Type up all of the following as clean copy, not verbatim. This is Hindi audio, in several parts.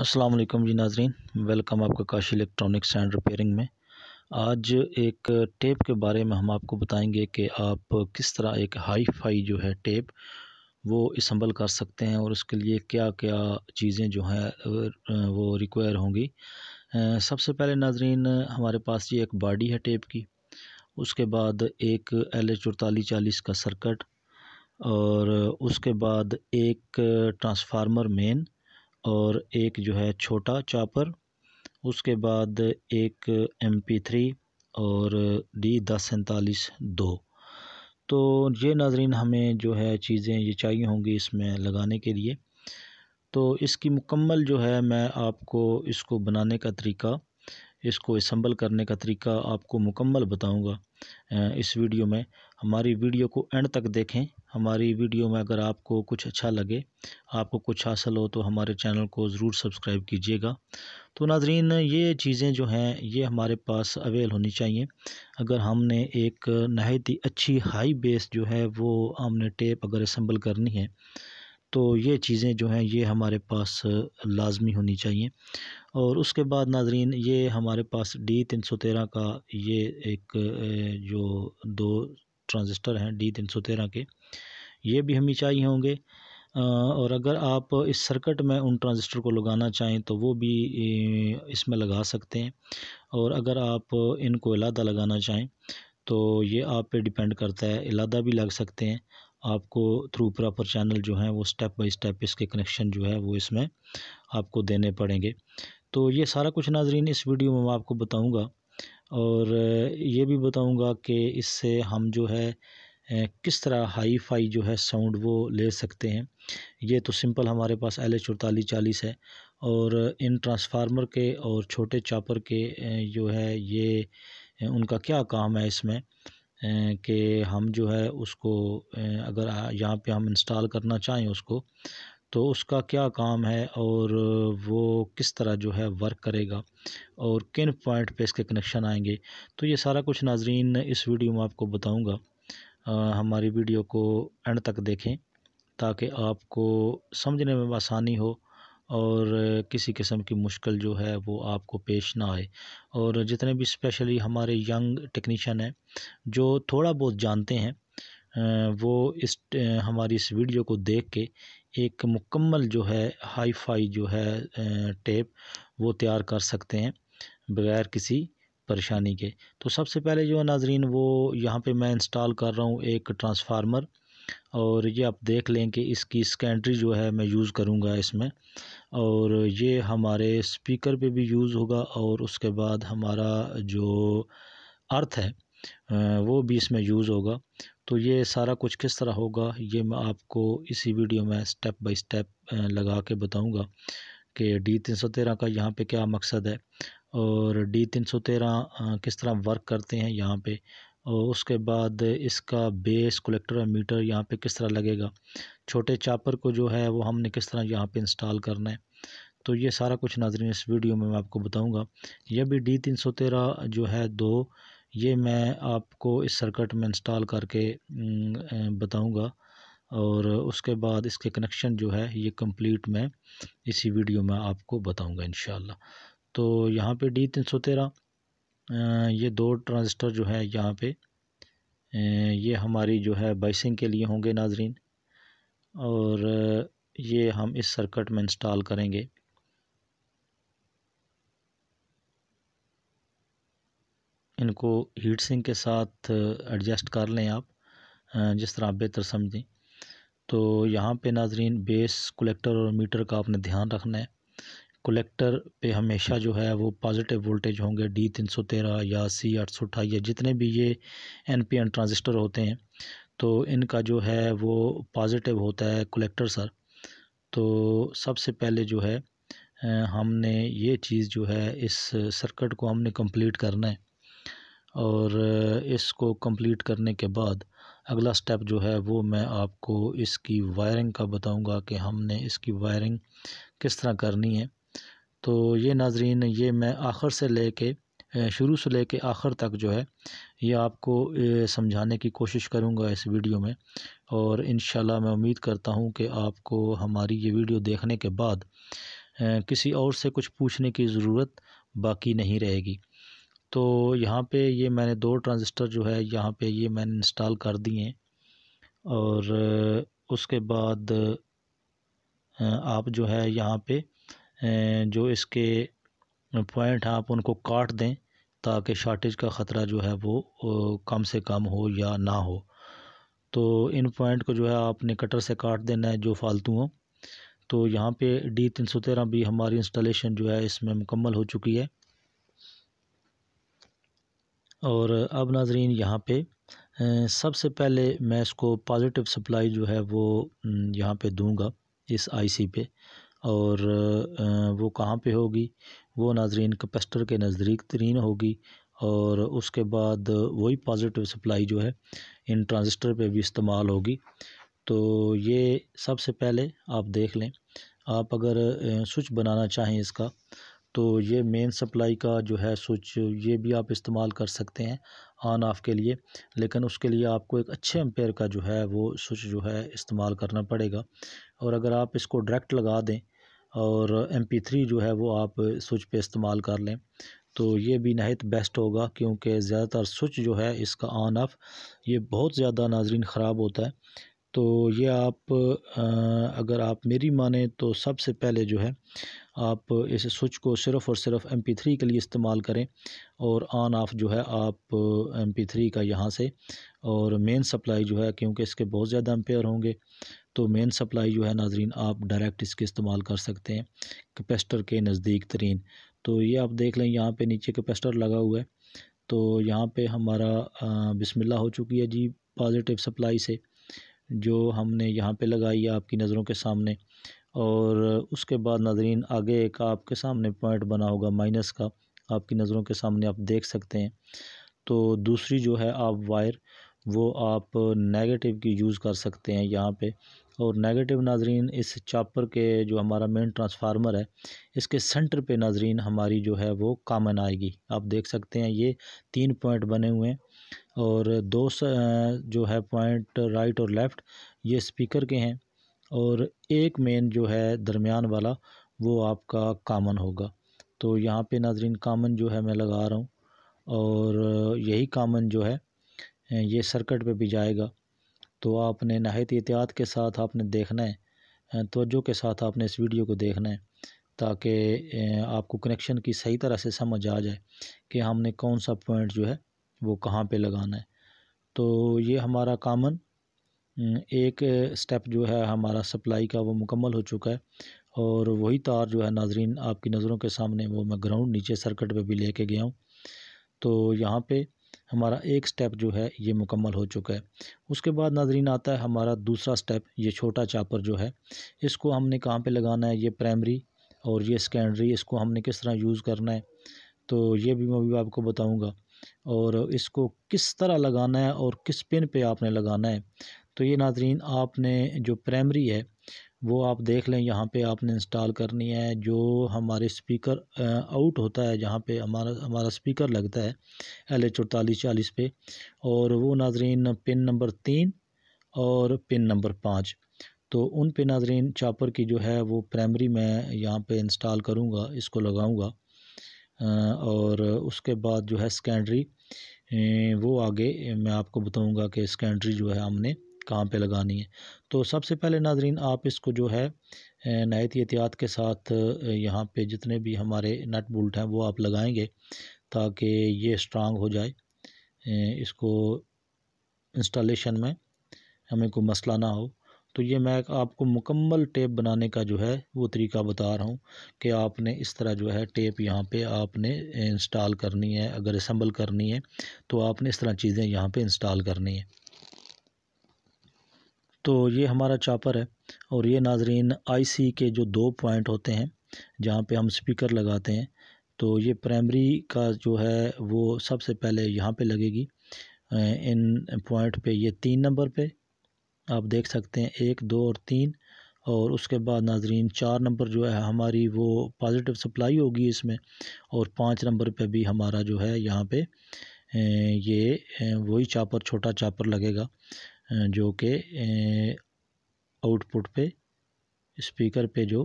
अस्सलाम वालेकुम जी नाज़रीन, वेलकम आपका काशी इलेक्ट्रॉनिक्स एंड रिपेयरिंग में। आज एक टेप के बारे में हम आपको बताएंगे कि आप किस तरह एक हाई फाई जो है टेप वो असम्बल कर सकते हैं और उसके लिए क्या क्या चीज़ें जो हैं वो रिक्वायर होंगी। सबसे पहले नाज़रीन, हमारे पास ये एक बॉडी है टेप की, उसके बाद एक LH4840 का सर्किट, और उसके बाद एक ट्रांसफार्मर मेन, और एक जो है छोटा चॉपर, उसके बाद एक MP3 और D1047 2। तो ये नाज़रीन हमें जो है चीज़ें ये चाहिए होंगी इसमें लगाने के लिए। तो इसकी मुकम्मल जो है मैं आपको इसको बनाने का तरीका, इसको असम्बल करने का तरीका आपको मुकम्मल बताऊंगा इस वीडियो में। हमारी वीडियो को एंड तक देखें। हमारी वीडियो में अगर आपको कुछ अच्छा लगे, आपको कुछ हासिल हो, तो हमारे चैनल को ज़रूर सब्सक्राइब कीजिएगा। तो नाज़रीन, ये चीज़ें जो हैं ये हमारे पास अवेल होनी चाहिए। अगर हमने एक नहायत ही अच्छी हाई बेस जो है वो हमने टेप अगर असम्बल करनी है, तो ये चीज़ें जो हैं ये हमारे पास लाजमी होनी चाहिए। और उसके बाद नाज़रीन, ये हमारे पास D313 का ये एक जो दो ट्रांजिस्टर हैं D313 के, ये भी हमें चाहिए होंगे। और अगर आप इस सर्किट में उन ट्रांजिस्टर को लगाना चाहें तो वो भी इसमें लगा सकते हैं, और अगर आप इनको अलहदा लगाना चाहें तो ये आप पे डिपेंड करता है, अलहदा भी लग सकते हैं। आपको थ्रू प्रॉपर चैनल जो हैं वो स्टेप बाय स्टेप इसके कनेक्शन जो है वो इसमें आपको देने पड़ेंगे। तो ये सारा कुछ नाज़रीन इस वीडियो में मैं आपको बताऊंगा, और ये भी बताऊंगा कि इससे हम जो है किस तरह हाई फाई जो है साउंड वो ले सकते हैं। ये तो सिंपल हमारे पास LH4840 है, और इन ट्रांसफार्मर के और छोटे चॉपर के जो है ये उनका क्या काम है इसमें, कि हम जो है उसको अगर यहाँ पे हम इंस्टॉल करना चाहें उसको, तो उसका क्या काम है और वो किस तरह जो है वर्क करेगा और किन पॉइंट पे इसके कनेक्शन आएंगे। तो ये सारा कुछ नाज़रीन इस वीडियो में आपको बताऊंगा। हमारी वीडियो को एंड तक देखें ताकि आपको समझने में आसानी हो और किसी किस्म की मुश्किल जो है वो आपको पेश ना आए। और जितने भी स्पेशली हमारे यंग टेक्नीशियन हैं जो थोड़ा बहुत जानते हैं, वो हमारी इस वीडियो को देख के एक मुकम्मल जो है हाई फाई जो है टेप वो तैयार कर सकते हैं बगैर किसी परेशानी के। तो सबसे पहले जो है नाज़रीन, वो यहाँ पे मैं इंस्टॉल कर रहा हूँ एक ट्रांसफार्मर, और ये आप देख लें कि इसकी सेकेंडरी जो है मैं यूज़ करूँगा इसमें, और ये हमारे स्पीकर पे भी यूज़ होगा, और उसके बाद हमारा जो अर्थ है वो भी इसमें यूज़ होगा। तो ये सारा कुछ किस तरह होगा ये मैं आपको इसी वीडियो में स्टेप बाय स्टेप लगा के बताऊंगा कि D313 का यहाँ पे क्या मकसद है, और D313 किस तरह वर्क करते हैं यहाँ पे, और उसके बाद इसका बेस कलेक्टर और मीटर यहाँ पे किस तरह लगेगा, छोटे चापर को जो है वो हमने किस तरह यहाँ पे इंस्टॉल करना है। तो ये सारा कुछ नाज़रीन इस वीडियो में मैं आपको बताऊंगा। यह भी D313 जो है दो, ये मैं आपको इस सर्किट में इंस्टॉल करके बताऊंगा, और उसके बाद इसके कनेक्शन जो है ये कंप्लीट मैं इसी वीडियो में आपको बताऊंगा इंशाल्लाह। तो यहाँ पे D313 ये दो ट्रांजिस्टर जो है यहाँ पे ये हमारी जो है बाइसिंग के लिए होंगे नाज़रीन, और ये हम इस सर्किट में इंस्टॉल करेंगे। इनको हीट सिंक के साथ एडजस्ट कर लें आप, जिस तरह आप बेहतर समझें। तो यहाँ पे नाज़रीन बेस कलेक्टर और मीटर का आपने ध्यान रखना है। कलेक्टर पे हमेशा जो है वो पॉजिटिव वोल्टेज होंगे, D313 या C828 या जितने भी ये NPN ट्रांजिस्टर होते हैं, तो इनका जो है वो पॉजिटिव होता है कलेक्टर सर। तो सबसे पहले जो है हमने ये चीज़ जो है इस सर्किट को हमने कंप्लीट करना है, और इसको कंप्लीट करने के बाद अगला स्टेप जो है वो मैं आपको इसकी वायरिंग का बताऊंगा कि हमने इसकी वायरिंग किस तरह करनी है। तो ये नाज़रीन, ये मैं आखिर से लेके शुरू से लेके आखिर तक जो है ये आपको समझाने की कोशिश करूँगा इस वीडियो में, और इंशाल्लाह मैं उम्मीद करता हूँ कि आपको हमारी ये वीडियो देखने के बाद किसी और से कुछ पूछने की ज़रूरत बाकी नहीं रहेगी। तो यहाँ पे ये मैंने 2 ट्रांजिस्टर जो है यहाँ पे ये मैंने इंस्टॉल कर दिए हैं। और उसके बाद आप जो है यहाँ पे जो इसके पॉइंट हैं आप उनको काट दें ताकि शॉर्टेज का ख़तरा जो है वो कम से कम हो या ना हो। तो इन पॉइंट को जो है आपने कटर से काट देना है जो फालतू हो। तो यहाँ पे D313 भी हमारी इंस्टॉलेशन जो है इसमें मुकम्मल हो चुकी है। और अब नाज़रीन यहाँ पे सबसे पहले मैं इसको पॉजिटिव सप्लाई जो है वो यहाँ पे दूंगा इस आईसी पे। और वो कहाँ पे होगी, वो नाज़रीन कैपेसिटर के नज़दीक तरीन होगी। और उसके बाद वही पॉजिटिव सप्लाई जो है इन ट्रांजिस्टर पे भी इस्तेमाल होगी। तो ये सबसे पहले आप देख लें, आप अगर स्विच बनाना चाहें इसका तो ये मेन सप्लाई का जो है स्विच ये भी आप इस्तेमाल कर सकते हैं ऑन ऑफ़ के लिए। लेकिन उसके लिए आपको एक अच्छे एम्पेयर का जो है वो स्विच जो है इस्तेमाल करना पड़ेगा। और अगर आप इसको डायरेक्ट लगा दें और MP3 जो है वो आप स्विच पे इस्तेमाल कर लें तो ये भी नहायत बेस्ट होगा, क्योंकि ज़्यादातर स्विच जो है इसका ऑन ऑफ़ ये बहुत ज़्यादा नाज़रीन ख़राब होता है। तो ये आप अगर आप मेरी माने तो सबसे पहले जो है आप इस स्विच को सिर्फ़ और सिर्फ MP3 के लिए इस्तेमाल करें। और ऑन ऑफ़ जो है आप MP3 का यहाँ से, और मेन सप्लाई जो है क्योंकि इसके बहुत ज़्यादा एम्पेयर होंगे तो मेन सप्लाई जो है नाज़रीन आप डायरेक्ट इसके इस्तेमाल कर सकते हैं कैपेसिटर के नज़दीक तरीन। तो ये आप देख लें यहाँ पे नीचे कैपेसिटर लगा हुआ है। तो यहाँ पे हमारा बिस्मिल्लाह हो चुकी है जी पॉजिटिव सप्लाई से, जो हमने यहाँ पे लगाई है आपकी नज़रों के सामने। और उसके बाद नाज़रीन आगे एक आपके सामने पॉइंट बना होगा माइनस का, आपकी नज़रों के सामने आप देख सकते हैं। तो दूसरी जो है आप वायर वो आप नेगेटिव की यूज़ कर सकते हैं यहाँ पे। और नेगेटिव नाज़रीन इस चॉपर के जो हमारा मेन ट्रांसफार्मर है इसके सेंटर पे नाज़रीन हमारी जो है वो कॉमन आएगी। आप देख सकते हैं ये 3 पॉइंट बने हुए हैं और जो है पॉइंट राइट और लेफ़्ट ये स्पीकर के हैं। और एक मेन जो है दरमियान वाला वो आपका कॉमन होगा। तो यहाँ पे नाज़रीन कॉमन जो है मैं लगा रहा हूँ। और यही कॉमन जो है ये सर्किट पे भी जाएगा। तो आपने नहायत एहतियात के साथ आपने देखना है, तवज्जो के साथ आपने इस वीडियो को देखना है ताकि आपको कनेक्शन की सही तरह से समझ आ जाए कि हमने कौन सा पॉइंट जो है वो कहाँ पे लगाना है। तो ये हमारा कॉमन एक स्टेप जो है हमारा सप्लाई का वो मुकम्मल हो चुका है। और वही तार जो है नाज़रीन आपकी नज़रों के सामने वो मैं ग्राउंड नीचे सर्किट पे भी लेके गया हूँ। तो यहाँ पे हमारा एक स्टेप जो है ये मुकम्मल हो चुका है। उसके बाद नाज़रीन आता है हमारा दूसरा स्टेप, ये छोटा चापर जो है इसको हमने कहाँ पे लगाना है, ये प्राइमरी और ये सेकेंडरी, इसको हमने किस तरह यूज़ करना है तो ये भी मैं भी आपको बताऊँगा। और इसको किस तरह लगाना है और किस पिन पे आपने लगाना है। तो ये नाज़रीन आपने जो प्राइमरी है वो आप देख लें यहाँ पे आपने इंस्टॉल करनी है। जो हमारे स्पीकर आउट होता है जहाँ पे हमारा स्पीकर लगता है LH4840 पे, और वो नाज़रीन पिन नंबर 3 और पिन नंबर 5। तो उन पे नाज़रीन चॉपर की जो है वो प्राइमरी मैं यहाँ पे इंस्टॉल करूँगा, इसको लगाऊँगा। और उसके बाद जो है सेकेंडरी वो आगे मैं आपको बताऊँगा कि सेकेंडरी जो है हमने कहाँ पे लगानी है। तो सबसे पहले नाज़रीन आप इसको जो है नहायत एहतियात के साथ यहाँ पे जितने भी हमारे नट बोल्ट हैं वो आप लगाएंगे ताकि ये स्ट्रांग हो जाए। इसको इंस्टॉलेशन में हमें कोई मसला ना हो। तो ये मैं आपको मुकम्मल टेप बनाने का जो है वो तरीका बता रहा हूँ कि आपने इस तरह जो है टेप यहाँ पे आपने इंस्टॉल करनी है। अगर असेंबल करनी है तो आपने इस तरह चीज़ें यहाँ पे इंस्टॉल करनी है। तो ये हमारा चॉपर है और ये नाज़रीन आईसी के जो 2 पॉइंट होते हैं जहाँ पे हम स्पीकर लगाते हैं। तो ये प्राइमरी का जो है वो सबसे पहले यहाँ पे लगेगी इन पॉइंट पे, ये 3 नंबर पे आप देख सकते हैं 1, 2 और 3। और उसके बाद नाज़रीन 4 नंबर जो है हमारी वो पॉजिटिव सप्लाई होगी इसमें। और 5 नंबर पे भी हमारा जो है यहाँ पे ये वही चॉपर छोटा चॉपर लगेगा जो कि आउटपुट पे स्पीकर पे जो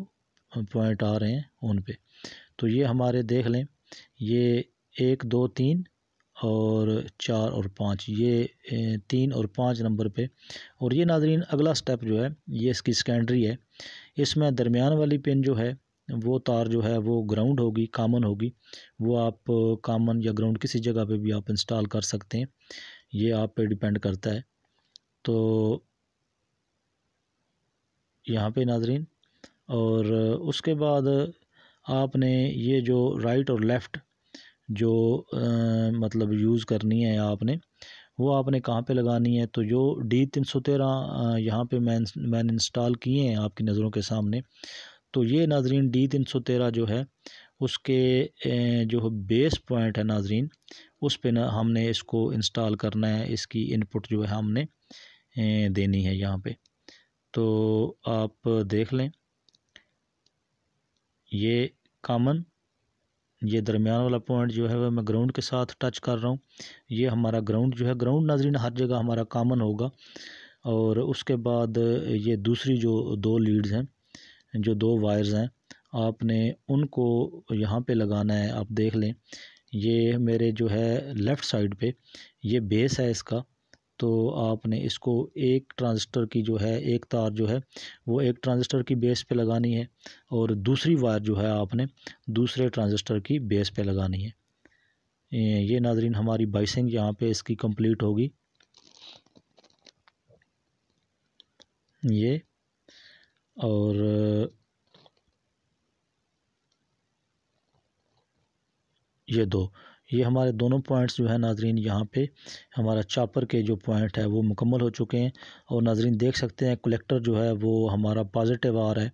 पॉइंट आ रहे हैं उन पे। तो ये हमारे देख लें, ये 1 2 3 और 4 और 5, ये 3 और 5 नंबर पे। और ये नाज़रीन अगला स्टेप जो है ये इसकी सेकेंडरी है। इसमें दरमियान वाली पिन जो है वो तार जो है वो ग्राउंड होगी, कॉमन होगी। वो आप कॉमन या ग्राउंड किसी जगह पे भी आप इंस्टॉल कर सकते हैं, ये आप पे डिपेंड करता है। तो यहाँ पे नाज़रीन, और उसके बाद आपने ये जो राइट और लेफ़्ट जो मतलब यूज़ करनी है आपने, वो आपने कहाँ पे लगानी है। तो जो D313 यहाँ पे मैंने इंस्टॉल किए हैं आपकी नज़रों के सामने। तो ये नाज़रीन D313 जो है उसके जो बेस पॉइंट है नाज़रीन, उस पे ना हमने इसको इंस्टॉल करना है। इसकी इनपुट जो है हमने देनी है यहाँ पे। तो आप देख लें, ये कॉमन, ये दरमियान वाला पॉइंट जो है वह मैं ग्राउंड के साथ टच कर रहा हूँ। ये हमारा ग्राउंड जो है, ग्राउंड नाज़रीन हर जगह हमारा कॉमन होगा। और उसके बाद ये दूसरी जो 2 लीड्स हैं, जो 2 वायर्स हैं, आपने उनको यहाँ पे लगाना है। आप देख लें, ये मेरे जो है लेफ़्ट साइड पे ये बेस है इसका। तो आपने इसको एक ट्रांजिस्टर की जो है एक तार जो है वो एक ट्रांजिस्टर की बेस पे लगानी है, और दूसरी वायर जो है आपने दूसरे ट्रांजिस्टर की बेस पे लगानी है। ये नाज़रीन हमारी बाइसिंग यहाँ पे इसकी कंप्लीट होगी। ये और ये 2, ये हमारे दोनों पॉइंट्स जो है नाज़रीन यहाँ पे हमारा चॉपर के जो पॉइंट है वो मुकम्मल हो चुके हैं। और नाज़रीन देख सकते हैं कलेक्टर जो है वो हमारा पॉजिटिव आ रहा है,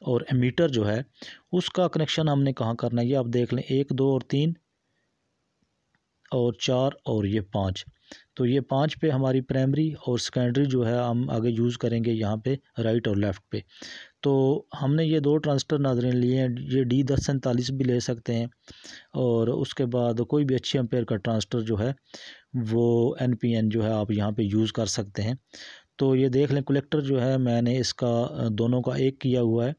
और एमीटर जो है उसका कनेक्शन हमने कहाँ करना है ये आप देख लें। 1 2 और 3 और 4 और ये 5। तो ये 5 पे हमारी प्राइमरी, और सेकेंडरी जो है हम आगे यूज़ करेंगे यहाँ पे राइट और लेफ़्ट पे। तो हमने ये 2 ट्रांजिस्टर नाज़रीन लिए हैं, ये D1047 भी ले सकते हैं, और उसके बाद कोई भी अच्छी एम्पेयर का ट्रांजिस्टर जो है वो NPN जो है आप यहाँ पे यूज़ कर सकते हैं। तो ये देख लें कलेक्टर जो है मैंने इसका दोनों का एक किया हुआ है,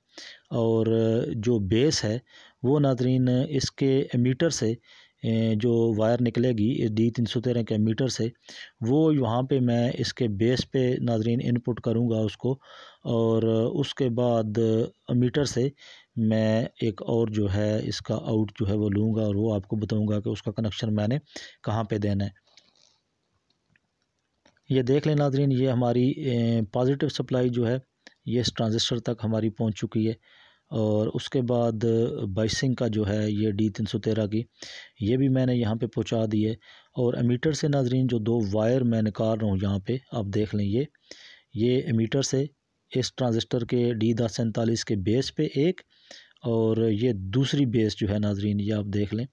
और जो बेस है वो नाज़रीन इसके एमीटर से जो वायर निकलेगी D313 के एमीटर से, वो यहाँ पे मैं इसके बेस पे नाज़रीन इनपुट करूँगा उसको। और उसके बाद एमीटर से मैं एक और जो है इसका आउट जो है वो लूँगा, और वो आपको बताऊँगा कि उसका कनेक्शन मैंने कहाँ पे देना है। ये देख लें नाज़रीन, ये हमारी पॉजिटिव सप्लाई जो है ये इस ट्रांजिस्टर तक हमारी पहुंच चुकी है। और उसके बाद बाइसिंग का जो है ये D313 की ये भी मैंने यहाँ पे पहुंचा दी है। और एमीटर से नाज़रीन जो 2 वायर मैं निकाल रहा हूँ यहाँ पे आप देख लें, ये एमीटर से इस ट्रांजिस्टर के D1047 के बेस पे एक, और ये दूसरी बेस जो है नाज़रीन ये आप देख लें,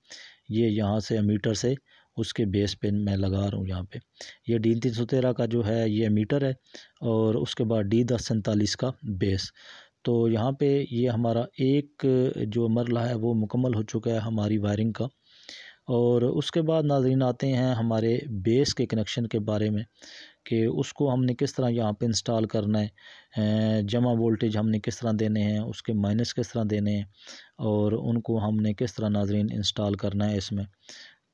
ये यहाँ से एमीटर से उसके बेस पे मैं लगा रहा हूँ यहाँ पे। ये D313 का जो है ये एमीटर है, और उसके बाद D1047 का बेस। तो यहाँ पे ये हमारा एक जो मरला है वो मुकम्मल हो चुका है हमारी वायरिंग का। और उसके बाद नाज़रीन आते हैं हमारे बेस के कनेक्शन के बारे में, कि उसको हमने किस तरह यहाँ पे इंस्टॉल करना है, जमा वोल्टेज हमने किस तरह देने हैं, उसके माइनस किस तरह देने हैं, और उनको हमने किस तरह नाज़रीन इंस्टॉल करना है इसमें।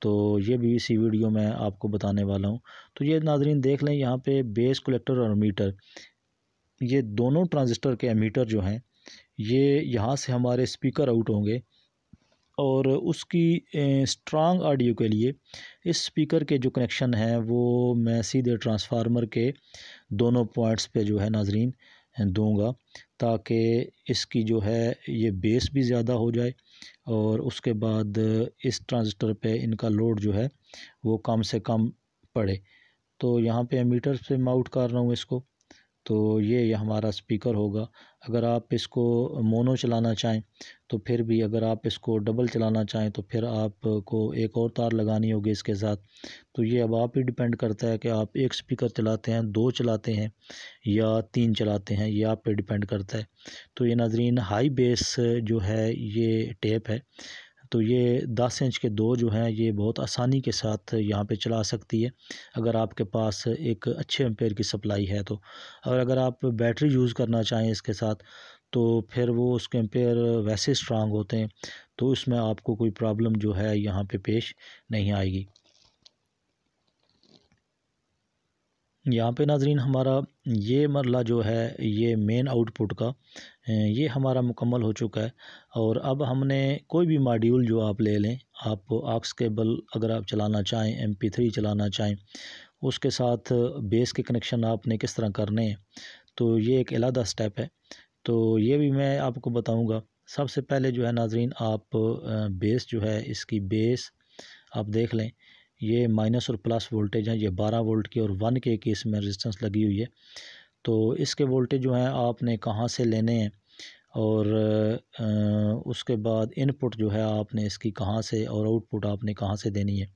तो ये भी इसी वीडियो में आपको बताने वाला हूँ। तो ये नाज़रीन देख लें, यहाँ पे बेस कलेक्टर और एमीटर, ये दोनों ट्रांजिस्टर के एमीटर जो हैं ये यहाँ से हमारे स्पीकर आउट होंगे। और उसकी स्ट्रॉन्ग ऑडियो के लिए इस स्पीकर के जो कनेक्शन हैं वो मैं सीधे ट्रांसफार्मर के दोनों पॉइंट्स पे जो है नाज़रीन दूंगा, ताकि इसकी जो है ये बेस भी ज़्यादा हो जाए, और उसके बाद इस ट्रांजिस्टर पे इनका लोड जो है वो कम से कम पड़े। तो यहाँ पे एमीटर से माउंट कर रहा हूँ इसको। तो ये हमारा स्पीकर होगा। अगर आप इसको मोनो चलाना चाहें तो फिर भी, अगर आप इसको डबल चलाना चाहें तो फिर आपको एक और तार लगानी होगी इसके साथ। तो ये अब आप ही डिपेंड करता है कि आप एक स्पीकर चलाते हैं, 2 चलाते हैं या 3 चलाते हैं, ये आप पे डिपेंड करता है। तो ये नाज़रीन हाई बेस जो है ये टेप है, तो ये 10 इंच के 2 जो हैं ये बहुत आसानी के साथ यहाँ पे चला सकती है, अगर आपके पास एक अच्छे एम्पेयर की सप्लाई है तो। और अगर आप बैटरी यूज़ करना चाहें इसके साथ तो फिर वो उसके एम्पेयर वैसे स्ट्रांग होते हैं, तो इसमें आपको कोई प्रॉब्लम जो है यहाँ पे पेश नहीं आएगी। यहाँ पे नाज़रीन हमारा ये मरला जो है ये मेन आउटपुट का ये हमारा मुकम्मल हो चुका है। और अब हमने कोई भी मॉड्यूल जो आप ले लें, आप ऑक्स केबल अगर आप चलाना चाहें, MP3 चलाना चाहें, उसके साथ बेस के कनेक्शन आपने किस तरह करने हैं, तो ये एक अलग स्टेप है। तो ये भी मैं आपको बताऊंगा। सबसे पहले जो है नाज़रीन, आप बेस जो है इसकी बेस आप देख लें, ये माइनस और प्लस वोल्टेज हैं, ये 12 वोल्ट की और 1K की इसमें रेजिस्टेंस लगी हुई है। तो इसके वोल्टेज जो हैं आपने कहाँ से लेने हैं, और उसके बाद इनपुट जो है आपने इसकी कहाँ से और आउटपुट आपने कहाँ से देनी है।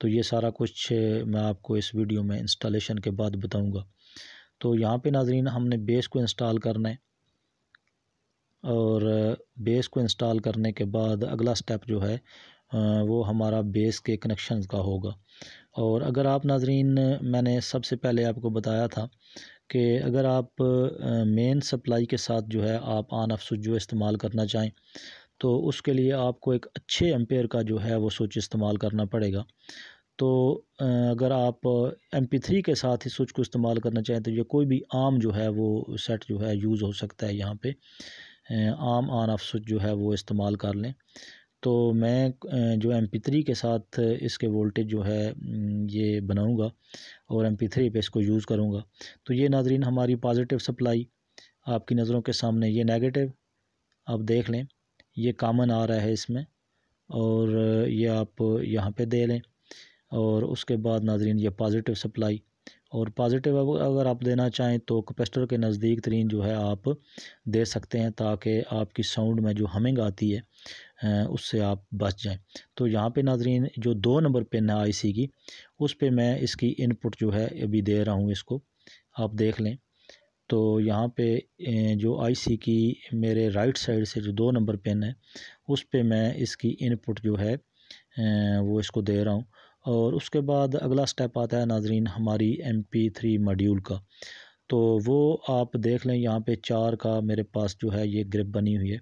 तो ये सारा कुछ मैं आपको इस वीडियो में इंस्टॉलेशन के बाद बताऊंगा। तो यहाँ पे नाज़रीन हमने बेस को इंस्टॉल करना है, और बेस को इंस्टॉल करने के बाद अगला स्टेप जो है वो हमारा बेस के कनेक्शन का होगा। और अगर आप नाज़रीन, मैंने सबसे पहले आपको बताया था कि अगर आप मेन सप्लाई के साथ जो है आप ऑन ऑफ स्विच जो इस्तेमाल करना चाहें, तो उसके लिए आपको एक अच्छे एम्पेयर का जो है वो स्विच इस्तेमाल करना पड़ेगा। तो अगर आप MP3 के साथ ही स्विच को इस्तेमाल करना चाहें, तो ये कोई भी आम जो है वो सेट जो है यूज़ हो सकता है। यहाँ पे आम ऑन ऑफ स्विच जो है वो इस्तेमाल कर लें। तो मैं जो MP3 के साथ इसके वोल्टेज जो है ये बनाऊंगा और MP3 पे इसको यूज़ करूंगा। तो ये नाज़रीन हमारी पॉजिटिव सप्लाई आपकी नज़रों के सामने, ये नेगेटिव आप देख लें, ये कॉमन आ रहा है इसमें, और ये आप यहाँ पे दे लें। और उसके बाद नाज़रीन ये पॉजिटिव सप्लाई, और पॉजिटिव अगर आप देना चाहें तो कैपेसिटर के नज़दीक तरीन जो है आप दे सकते हैं, ताकि आपकी साउंड में जो हमिंग आती है उससे आप बच जाएं। तो यहाँ पे नाज़रीन जो 2 नंबर पिन है IC की, उस पे मैं इसकी इनपुट जो है अभी दे रहा हूँ, इसको आप देख लें। तो यहाँ पे जो IC की मेरे राइट साइड से जो 2 नंबर पिन है, उस पे मैं इसकी इनपुट जो है वो इसको दे रहा हूँ। और उसके बाद अगला स्टेप आता है नाज़रीन हमारी MP3 मॉड्यूल का। तो वो आप देख लें, यहाँ पे 4 का मेरे पास जो है ये ग्रिप बनी हुई है।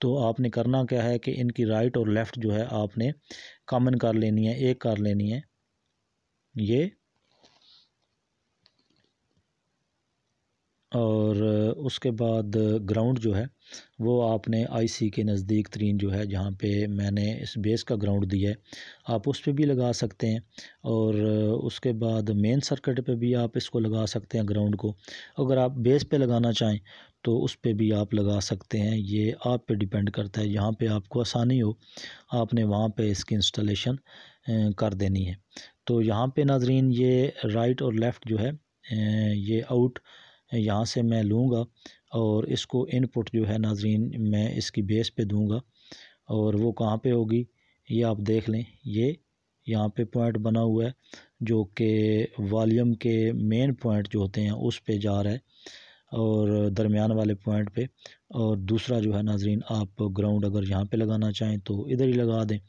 तो आपने करना क्या है कि इनकी राइट और लेफ़्ट जो है आपने कॉमन कर लेनी है, एक कर लेनी है ये। और उसके बाद ग्राउंड जो है वो आपने IC के नज़दीक तरीन जो है, जहाँ पे मैंने इस बेस का ग्राउंड दिया है, आप उस पे भी लगा सकते हैं। और उसके बाद मेन सर्किट पे भी आप इसको लगा सकते हैं ग्राउंड को। अगर आप बेस पे लगाना चाहें तो उस पे भी आप लगा सकते हैं, ये आप पे डिपेंड करता है। जहाँ पे आपको आसानी हो आपने वहाँ पे इसकी इंस्टॉलेशन कर देनी है। तो यहाँ पे नाज़रीन ये राइट और लेफ़्ट जो है ये आउट यहाँ से मैं लूँगा, और इसको इनपुट जो है नाज़रीन मैं इसकी बेस पे दूँगा। और वो कहाँ पे होगी ये आप देख लें, ये यहाँ पे पॉइंट बना हुआ है जो कि वॉल्यूम के मेन पॉइंट जो होते हैं उस पे जा रहा है, और दरमियान वाले पॉइंट पे। और दूसरा जो है नाज़रीन, आप ग्राउंड अगर यहाँ पे लगाना चाहें तो इधर ही लगा दें।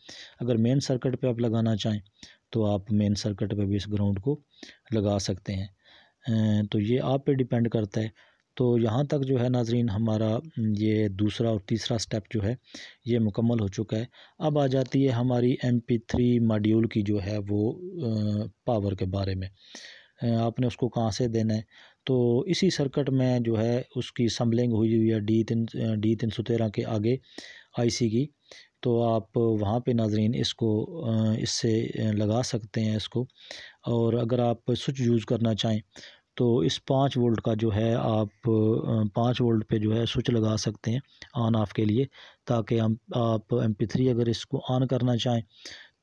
अगर मेन सर्किट पे आप लगाना चाहें तो आप मेन सर्किट पे भी इस ग्राउंड को लगा सकते हैं। तो ये आप पे डिपेंड करता है। तो यहाँ तक जो है नाज़रीन हमारा ये दूसरा और तीसरा स्टेप जो है ये मुकम्मल हो चुका है। अब आ जाती है हमारी MP3 मॉड्यूल की जो है वो पावर के बारे में। आपने उसको कहाँ से देना है, तो इसी सर्किट में जो है उसकी सम्बलिंग हुई हुई है D313 के आगे IC की। तो आप वहाँ पे नाज़रीन इसको इससे लगा सकते हैं इसको। और अगर आप स्विच यूज़ करना चाहें तो इस 5 वोल्ट का जो है आप 5 वोल्ट पे जो है स्विच लगा सकते हैं ऑन ऑफ के लिए, ताकि हम आप MP3 अगर इसको ऑन करना चाहें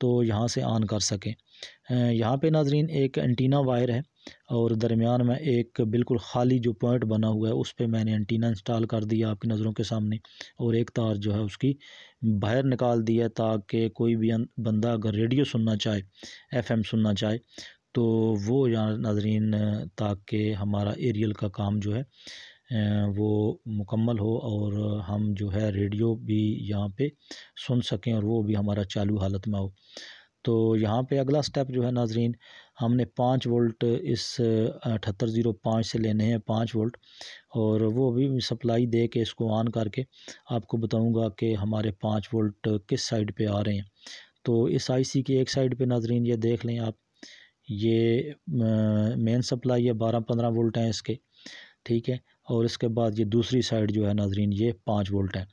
तो यहाँ से ऑन कर सकें। यहाँ पे नाज़रीन एक एंटीना वायर है, और दरमियान में एक बिल्कुल खाली जो पॉइंट बना हुआ है उस पे मैंने एंटीना इंस्टॉल कर दिया आपकी नज़रों के सामने, और एक तार जो है उसकी बाहर निकाल दिया, ताकि कोई भी बंदा अगर रेडियो सुनना चाहे, FM सुनना चाहे, तो वो यहाँ नाज़रीन ताकि हमारा एरियल का काम जो है वो मुकम्मल हो, और हम जो है रेडियो भी यहाँ पे सुन सकें और वो भी हमारा चालू हालत में हो। तो यहाँ पे अगला स्टेप जो है नाजरीन, हमने 5 वोल्ट इस 7805 से लेने हैं, 5 वोल्ट, और वो अभी सप्लाई दे के इसको ऑन करके आपको बताऊंगा कि हमारे 5 वोल्ट किस साइड पे आ रहे हैं। तो इस आईसी की एक साइड पे नाजरीन ये देख लें आप, ये मेन सप्लाई है, 12-15 वोल्ट हैं इसके, ठीक है। और इसके बाद ये दूसरी साइड जो है नाजरीन ये 5 वोल्ट है।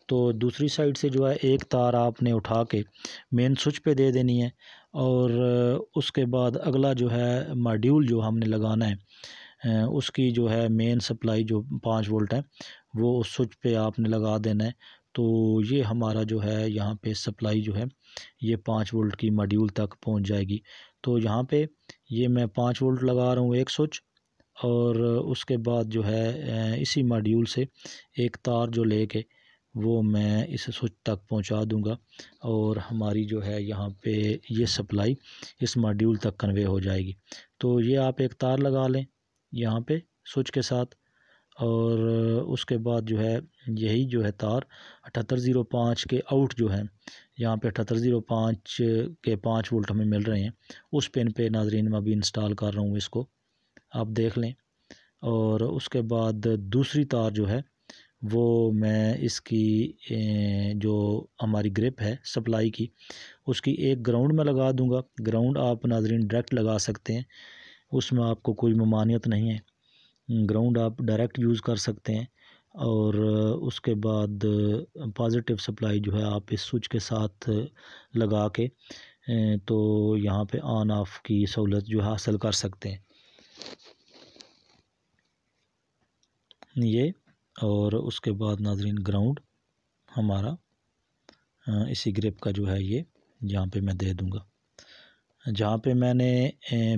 तो दूसरी साइड से जो है एक तार आपने उठा के मेन स्विच पे दे देनी है, और उसके बाद अगला जो है मॉड्यूल जो हमने लगाना है, उसकी जो है मेन सप्लाई जो 5 वोल्ट है वो उस स्विच पे आपने लगा देना है। तो ये हमारा जो है यहाँ पे सप्लाई जो है ये 5 वोल्ट की मॉड्यूल तक पहुँच जाएगी। तो यहाँ पे ये मैं 5 वोल्ट लगा रहा हूँ एक स्विच, और उसके बाद जो है इसी मॉड्यूल से एक तार जो लेके वो मैं इस स्विच तक पहुंचा दूंगा, और हमारी जो है यहाँ पे ये सप्लाई इस मॉड्यूल तक कन्वे हो जाएगी। तो ये आप एक तार लगा लें यहाँ पे स्विच के साथ, और उसके बाद जो है यही जो है तार 7805 के आउट जो है, यहाँ पे 7805 के 5 वोल्ट हमें मिल रहे हैं, उस पिन पे नाजरीन मैं अभी इंस्टॉल कर रहा हूँ इसको, आप देख लें। और उसके बाद दूसरी तार जो है वो मैं इसकी जो हमारी ग्रिप है सप्लाई की, उसकी एक ग्राउंड में लगा दूंगा। ग्राउंड आप नाजरीन डायरेक्ट लगा सकते हैं, उसमें आपको कोई ममानियत नहीं है, ग्राउंड आप डायरेक्ट यूज़ कर सकते हैं। और उसके बाद पॉजिटिव सप्लाई जो है आप इस स्विच के साथ लगा के तो यहाँ पे ऑन ऑफ की सहूलत जो है हासिल कर सकते हैं ये। और उसके बाद नाजरीन ग्राउंड हमारा इसी ग्रिप का जो है ये यहाँ पे मैं दे दूँगा। जहाँ पे मैंने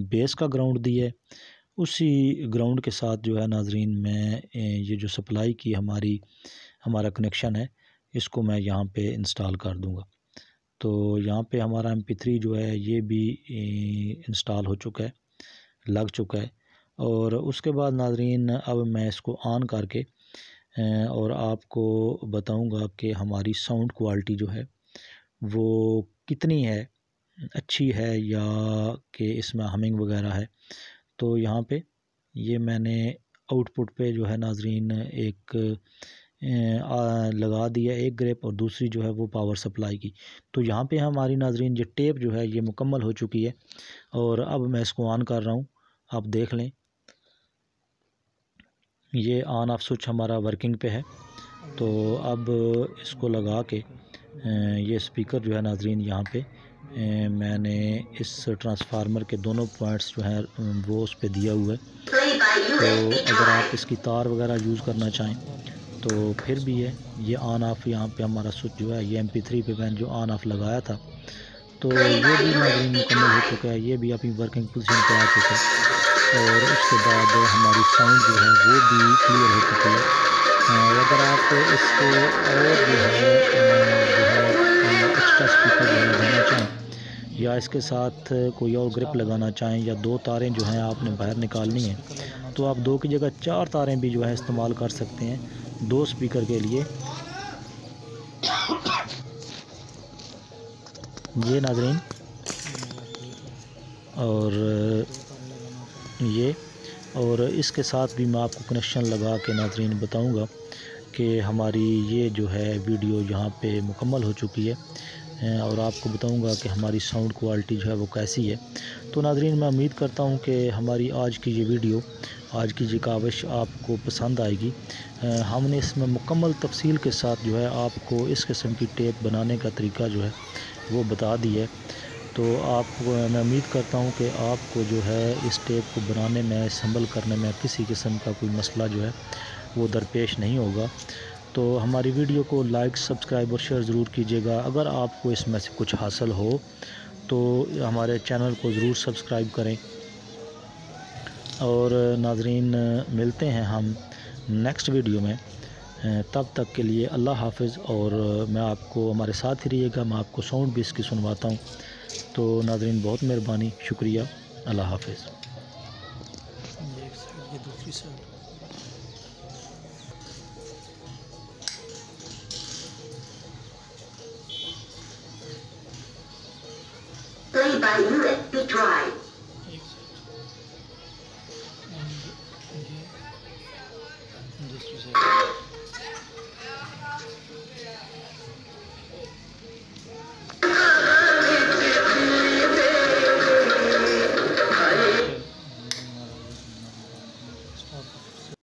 बेस का ग्राउंड दी है उसी ग्राउंड के साथ जो है नाजरीन मैं ये जो सप्लाई की हमारा कनेक्शन है इसको मैं यहाँ पे इंस्टॉल कर दूँगा। तो यहाँ पे हमारा MP3 जो है ये भी इंस्टॉल हो चुका है, लग चुका है। और उसके बाद नाजरीन अब मैं इसको ऑन करके और आपको बताऊंगा कि हमारी साउंड क्वालिटी जो है वो कितनी है, अच्छी है या कि इसमें हमिंग वगैरह है। तो यहाँ पे ये मैंने आउटपुट पे जो है नाजरीन एक लगा दिया एक ग्रिप, और दूसरी जो है वो पावर सप्लाई की। तो यहाँ पे हमारी नाजरीन ये टेप जो है ये मुकम्मल हो चुकी है, और अब मैं इसको ऑन कर रहा हूँ, आप देख लें ये ऑन ऑफ स्विच हमारा वर्किंग पे है। तो अब इसको लगा के ये स्पीकर जो है नाजरीन यहाँ पे मैंने इस ट्रांसफार्मर के दोनों पॉइंट्स जो हैं वो उस पे दिया हुआ है। तो अगर आप इसकी तार वगैरह यूज़ करना चाहें तो फिर भी है, ये ऑन ऑफ यहाँ पे हमारा स्विच जो है ये MP3 पे मैंने जो ऑन ऑफ लगाया था तो ये भी नाजरीन मुकम्मल हो चुका है, ये भी अपनी वर्किंग पोजीशन पे आ चुका है। और उसके बाद हमारी साउंड जो है वो भी क्लियर हो चुकी है। अगर आप इसको और जो है एक्स्ट्रा स्पीकर जो है लगाना चाहें या इसके साथ कोई और ग्रिप लगाना चाहें या 2 तारें जो हैं आपने बाहर निकालनी है तो आप 2 की जगह 4 तारें भी जो है इस्तेमाल कर सकते हैं 2 स्पीकर के लिए। ये नाजरीन और ये, और इसके साथ भी मैं आपको कनेक्शन लगा के नाजरीन बताऊंगा कि हमारी ये जो है वीडियो यहाँ पे मुकम्मल हो चुकी है, और आपको बताऊंगा कि हमारी साउंड क्वालिटी जो है वो कैसी है। तो नाजरीन मैं उम्मीद करता हूँ कि हमारी आज की ये वीडियो, आज की ये काविश आपको पसंद आएगी। हमने इसमें मुकम्मल तफसील के साथ जो है आपको इस किस्म की टेप बनाने का तरीका जो है वो बता दी है। तो मैं उम्मीद करता हूँ कि आपको जो है इस टेप को बनाने में, संभल करने में किसी किस्म का कोई मसला जो है वो दरपेश नहीं होगा। तो हमारी वीडियो को लाइक, सब्सक्राइब और शेयर ज़रूर कीजिएगा। अगर आपको इसमें से कुछ हासिल हो तो हमारे चैनल को ज़रूर सब्सक्राइब करें। और नाजरीन मिलते हैं हम नेक्स्ट वीडियो में, तब तक के लिए अल्लाह हाफ़िज़। और मैं आपको हमारे साथ ही रहिएगा, मैं आपको साउंड भी इसकी सुनवाता हूँ। तो नाजरीन बहुत मेहरबानी, शुक्रिया, अल्लाह हाफ़िज़। ये दूसरी साइड by USB drive.